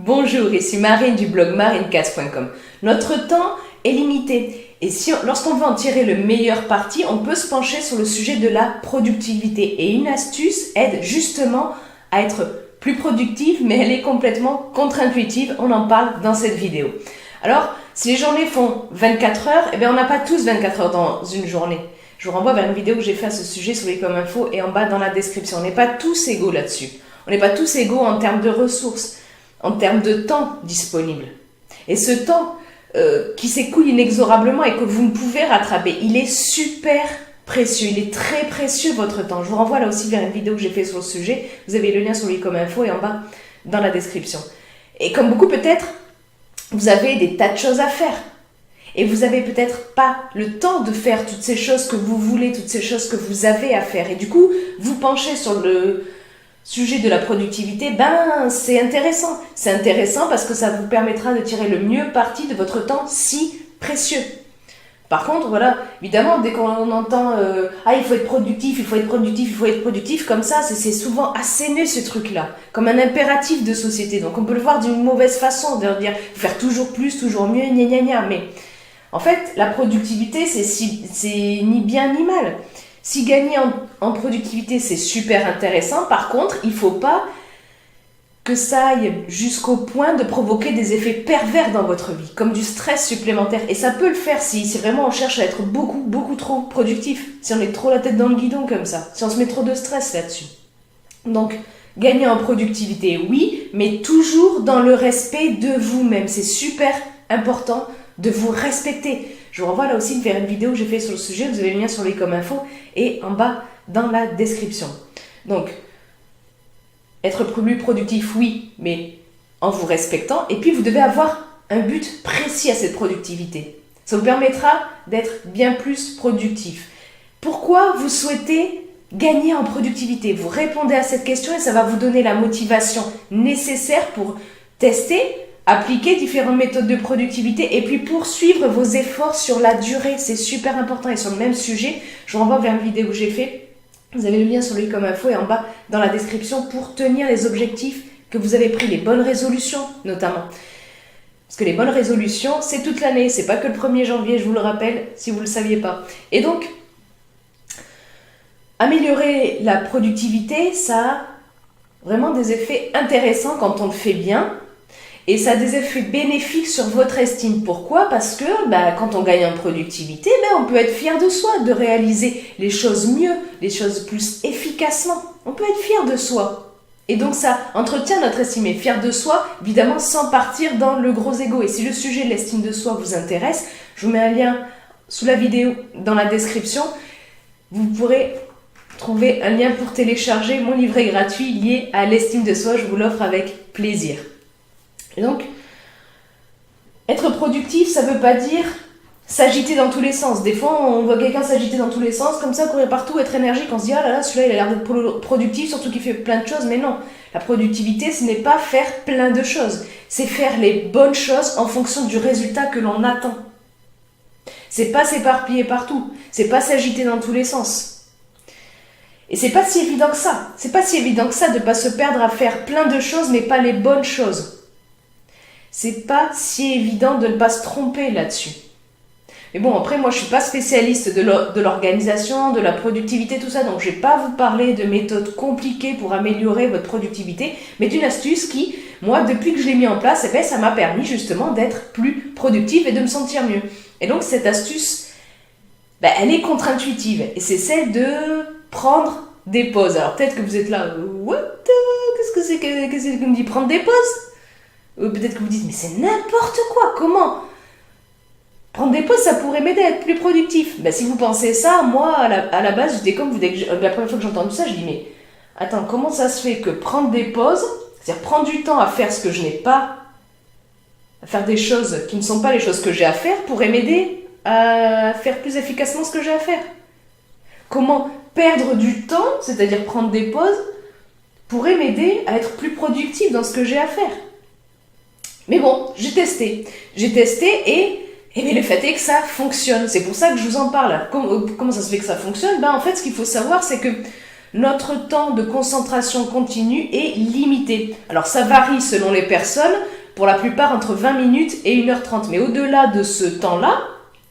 Bonjour, ici Marine du blog marinecast.com. Notre temps est limité et lorsqu'on veut en tirer le meilleur parti, on peut se pencher sur le sujet de la productivité. Et une astuce aide justement à être plus productive, mais elle est complètement contre-intuitive. On en parle dans cette vidéo. Alors, si les journées font 24 heures, on n'a pas tous 24 heures dans une journée. Je vous renvoie vers une vidéo que j'ai faite à ce sujet sur les comme info et en bas dans la description. On n'est pas tous égaux là-dessus. On n'est pas tous égaux en termes de ressources, en termes de temps disponible. Et ce temps qui s'écoule inexorablement et que vous ne pouvez rattraper, il est super précieux, il est très précieux votre temps. Je vous renvoie là aussi vers une vidéo que j'ai faite sur le sujet. Vous avez le lien sur les comme info et en bas dans la description. Et comme beaucoup peut-être, vous avez des tas de choses à faire. Et vous n'avez peut-être pas le temps de faire toutes ces choses que vous voulez, toutes ces choses que vous avez à faire. Et du coup, vous penchez sur le sujet de la productivité, c'est intéressant. C'est intéressant parce que ça vous permettra de tirer le mieux parti de votre temps si précieux. Par contre, voilà, évidemment, dès qu'on entend il faut être productif, il faut être productif, il faut être productif, comme ça, c'est souvent asséné ce truc-là, comme un impératif de société. Donc on peut le voir d'une mauvaise façon, de dire faire toujours plus, toujours mieux, gna gna gna. Mais en fait, la productivité, c'est ni bien ni mal. Si gagner en productivité, c'est super intéressant, par contre, il ne faut pas que ça aille jusqu'au point de provoquer des effets pervers dans votre vie, comme du stress supplémentaire. Et ça peut le faire si vraiment on cherche à être beaucoup trop productif, si on est trop la tête dans le guidon comme ça, si on se met trop de stress là-dessus. Donc, gagner en productivité, oui, mais toujours dans le respect de vous-même. C'est super important de vous respecter. Je vous renvoie là aussi vers une vidéo que j'ai faite sur le sujet, vous avez le lien sur les comme info et en bas dans la description. Donc, être plus productif, oui, mais en vous respectant. Et puis, vous devez avoir un but précis à cette productivité. Ça vous permettra d'être bien plus productif. Pourquoi vous souhaitez gagner en productivité? Vous répondez à cette question et ça va vous donner la motivation nécessaire pour tester, appliquer différentes méthodes de productivité et puis poursuivre vos efforts sur la durée. C'est super important. Et sur le même sujet, je vous renvoie vers une vidéo que j'ai faite. Vous avez le lien sur le comme info et en bas dans la description pour tenir les objectifs que vous avez pris, les bonnes résolutions notamment. Parce que les bonnes résolutions, c'est toute l'année, c'est pas que le 1er janvier, je vous le rappelle, si vous ne le saviez pas. Et donc, améliorer la productivité, ça a vraiment des effets intéressants quand on le fait bien. Et ça a des effets bénéfiques sur votre estime. Pourquoi? Parce que quand on gagne en productivité, on peut être fier de soi, de réaliser les choses mieux, les choses plus efficacement. On peut être fier de soi. Et donc ça entretient notre estime. Et fier de soi, évidemment, sans partir dans le gros ego. Et si le sujet de l'estime de soi vous intéresse, je vous mets un lien sous la vidéo dans la description. Vous pourrez trouver un lien pour télécharger mon livret gratuit lié à l'estime de soi. Je vous l'offre avec plaisir. Et donc, être productif, ça ne veut pas dire s'agiter dans tous les sens. Des fois, on voit quelqu'un s'agiter dans tous les sens, comme ça, courir partout, être énergique, on se dit « Ah là là, celui-là, il a l'air d'être productif, surtout qu'il fait plein de choses. » Mais non, la productivité, ce n'est pas faire plein de choses. C'est faire les bonnes choses en fonction du résultat que l'on attend. C'est pas s'éparpiller partout. C'est pas s'agiter dans tous les sens. Et c'est pas si évident que ça. C'est pas si évident que ça de ne pas se perdre à faire plein de choses, mais pas les bonnes choses. C'est pas si évident de ne pas se tromper là-dessus. Mais bon, après, moi, je suis pas spécialiste de l'organisation, de la productivité, tout ça, donc je vais pas vous parler de méthodes compliquées pour améliorer votre productivité, mais d'une astuce qui, moi, depuis que je l'ai mis en place, ça m'a permis justement d'être plus productive et de me sentir mieux. Et donc, cette astuce, elle est contre-intuitive, et c'est celle de prendre des pauses. Alors, peut-être que vous êtes là, what? Qu'est-ce que c'est que me dit prendre des pauses? Peut-être que vous dites, mais c'est n'importe quoi, comment? Prendre des pauses, ça pourrait m'aider à être plus productif. Si vous pensez ça, moi, à la base, j'étais comme vous, la première fois que j'ai entendu ça, je dis, mais attends, comment ça se fait que prendre des pauses, c'est-à-dire prendre du temps à faire ce que je n'ai pas, à faire des choses qui ne sont pas les choses que j'ai à faire, pourrait m'aider à faire plus efficacement ce que j'ai à faire? Comment perdre du temps, c'est-à-dire prendre des pauses, pourrait m'aider à être plus productif dans ce que j'ai à faire? Mais bon, j'ai testé et le fait est que ça fonctionne. C'est pour ça que je vous en parle. Comment ça se fait que ça fonctionne? En fait, ce qu'il faut savoir, c'est que notre temps de concentration continue est limité. Alors ça varie selon les personnes, pour la plupart entre 20 minutes et 1h30. Mais au-delà de ce temps-là,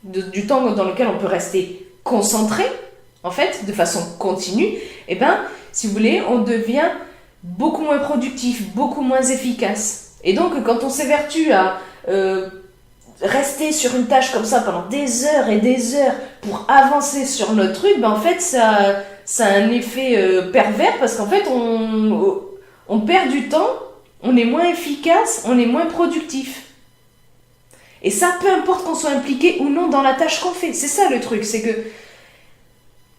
du temps dans lequel on peut rester concentré, en fait, de façon continue, eh ben, si vous voulez, on devient beaucoup moins productif, beaucoup moins efficace. Et donc, quand on s'évertue à rester sur une tâche comme ça pendant des heures et des heures pour avancer sur notre truc, ben en fait, ça a un effet pervers parce qu'en fait, on perd du temps, on est moins efficace, on est moins productif. Et ça, peu importe qu'on soit impliqué ou non dans la tâche qu'on fait. C'est ça le truc, c'est que...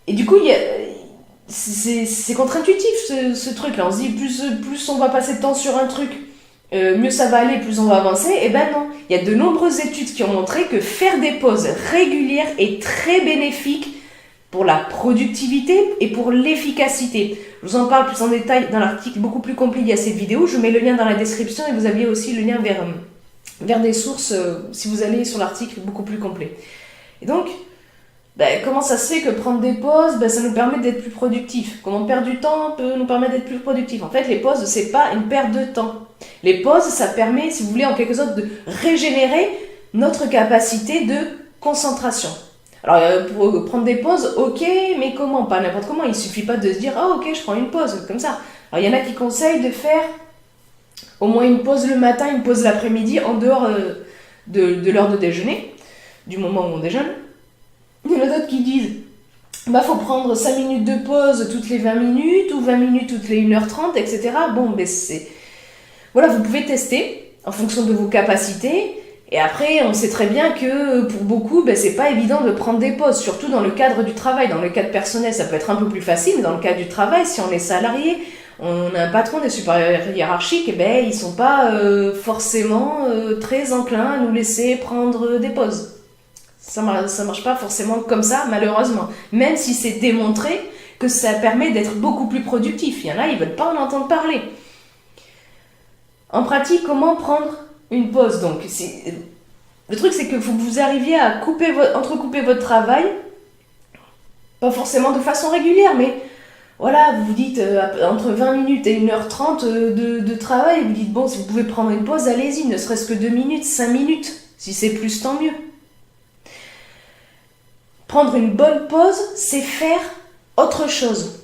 Et du coup, c'est contre-intuitif ce truc-là. On se dit, plus on va passer de temps sur un truc, mieux ça va aller, plus on va avancer. Eh ben non, il y a de nombreuses études qui ont montré que faire des pauses régulières est très bénéfique pour la productivité et pour l'efficacité. Je vous en parle plus en détail dans l'article beaucoup plus complet. Il y a cette vidéo, je mets le lien dans la description et vous aviez aussi le lien vers des sources si vous allez sur l'article beaucoup plus complet. Et donc, comment ça se fait que prendre des pauses, ça nous permet d'être plus productifs? Comment perdre du temps peut nous permettre d'être plus productifs? En fait, les pauses, c'est pas une perte de temps. Les pauses, ça permet, si vous voulez, en quelque sorte, de régénérer notre capacité de concentration. Alors, pour prendre des pauses, ok, mais comment? Pas n'importe comment. Il suffit pas de se dire, ah ok, je prends une pause, comme ça. Alors, il y en a qui conseillent de faire au moins une pause le matin, une pause l'après-midi, en dehors de l'heure de déjeuner, du moment où on déjeune. Il y en a d'autres qui disent, faut prendre 5 minutes de pause toutes les 20 minutes, ou 20 minutes toutes les 1h30, etc. Bon, voilà, vous pouvez tester, en fonction de vos capacités, et après, on sait très bien que pour beaucoup, c'est pas évident de prendre des pauses, surtout dans le cadre du travail. Dans le cadre personnel, ça peut être un peu plus facile, mais dans le cadre du travail, si on est salarié, on a un patron, des supérieurs hiérarchiques, ils sont pas forcément très enclins à nous laisser prendre des pauses. Ça marche pas forcément comme ça, malheureusement. Même si c'est démontré que ça permet d'être beaucoup plus productif. Il y en a, ils veulent pas en entendre parler. En pratique, comment prendre une pause? Donc, le truc, c'est que faut que vous arriviez à entrecouper votre travail, pas forcément de façon régulière, mais voilà, vous vous dites entre 20 minutes et 1h30 de travail, vous dites, bon, si vous pouvez prendre une pause, allez-y, ne serait-ce que 2 minutes, 5 minutes. Si c'est plus, tant mieux. Prendre une bonne pause, c'est faire autre chose.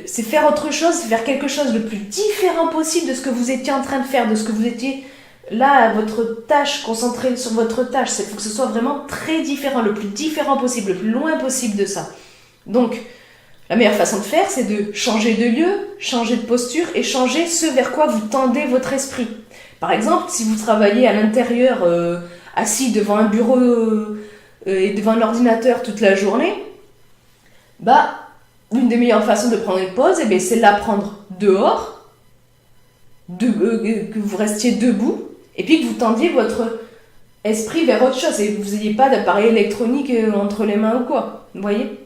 C'est faire autre chose, c'est faire quelque chose le plus différent possible de ce que vous étiez en train de faire, de ce que vous étiez là, à votre tâche, concentré sur votre tâche. Il faut que ce soit vraiment très différent, le plus différent possible, le plus loin possible de ça. Donc, la meilleure façon de faire, c'est de changer de lieu, changer de posture et changer ce vers quoi vous tendez votre esprit. Par exemple, si vous travaillez à l'intérieur, assis devant un bureau et devant l'ordinateur toute la journée, l'une des meilleures façons de prendre une pause, c'est de la prendre dehors, que vous restiez debout, et puis que vous tendiez votre esprit vers autre chose, et que vous n'ayez pas d'appareil électronique entre les mains ou quoi, vous voyez?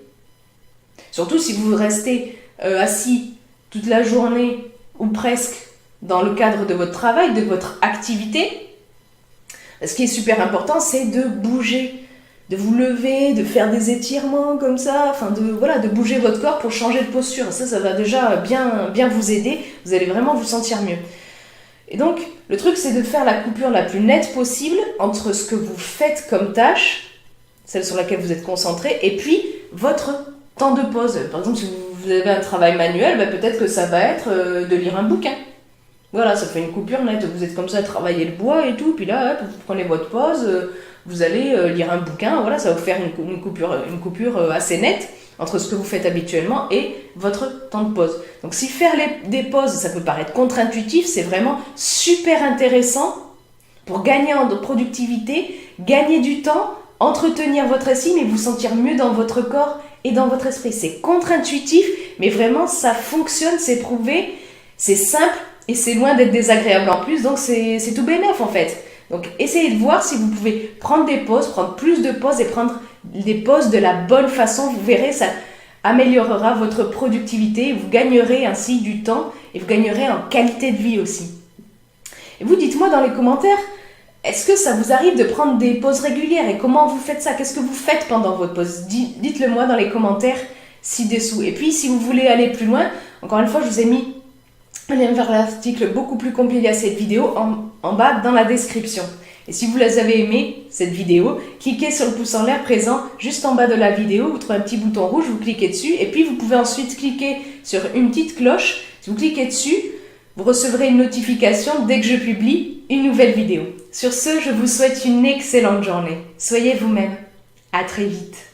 Surtout si vous restez assis toute la journée, ou presque, dans le cadre de votre travail, de votre activité. Ce qui est super important, c'est de bouger, de vous lever, de faire des étirements comme ça, de bouger votre corps pour changer de posture. Ça va déjà bien vous aider, vous allez vraiment vous sentir mieux. Et donc, le truc, c'est de faire la coupure la plus nette possible entre ce que vous faites comme tâche, celle sur laquelle vous êtes concentré, et puis votre temps de pause. Par exemple, si vous avez un travail manuel, peut-être que ça va être de lire un bouquin. Voilà, ça fait une coupure nette. Vous êtes comme ça à travailler le bois et tout, puis là, hop, vous prenez votre pause, vous allez lire un bouquin, voilà, ça va vous faire une coupure assez nette entre ce que vous faites habituellement et votre temps de pause. Donc si faire des pauses, ça peut paraître contre-intuitif, c'est vraiment super intéressant pour gagner en productivité, gagner du temps, entretenir votre estime et vous sentir mieux dans votre corps et dans votre esprit. C'est contre-intuitif, mais vraiment ça fonctionne, c'est prouvé, c'est simple et c'est loin d'être désagréable en plus, donc c'est tout bénef en fait. Donc essayez de voir si vous pouvez prendre des pauses, prendre plus de pauses et prendre des pauses de la bonne façon. Vous verrez, ça améliorera votre productivité, vous gagnerez ainsi du temps et vous gagnerez en qualité de vie aussi. Et vous, dites-moi dans les commentaires, est-ce que ça vous arrive de prendre des pauses régulières et comment vous faites ça? Qu'est-ce que vous faites pendant votre pause? Dites-le moi dans les commentaires ci-dessous. Et puis, si vous voulez aller plus loin, encore une fois, je vous ai mis un lien vers l'article beaucoup plus complet à cette vidéo en bas dans la description. Et si vous avez aimé cette vidéo, cliquez sur le pouce en l'air présent juste en bas de la vidéo. Vous trouvez un petit bouton rouge, vous cliquez dessus. Et puis, vous pouvez ensuite cliquer sur une petite cloche. Si vous cliquez dessus, vous recevrez une notification dès que je publie une nouvelle vidéo. Sur ce, je vous souhaite une excellente journée. Soyez vous-même. À très vite.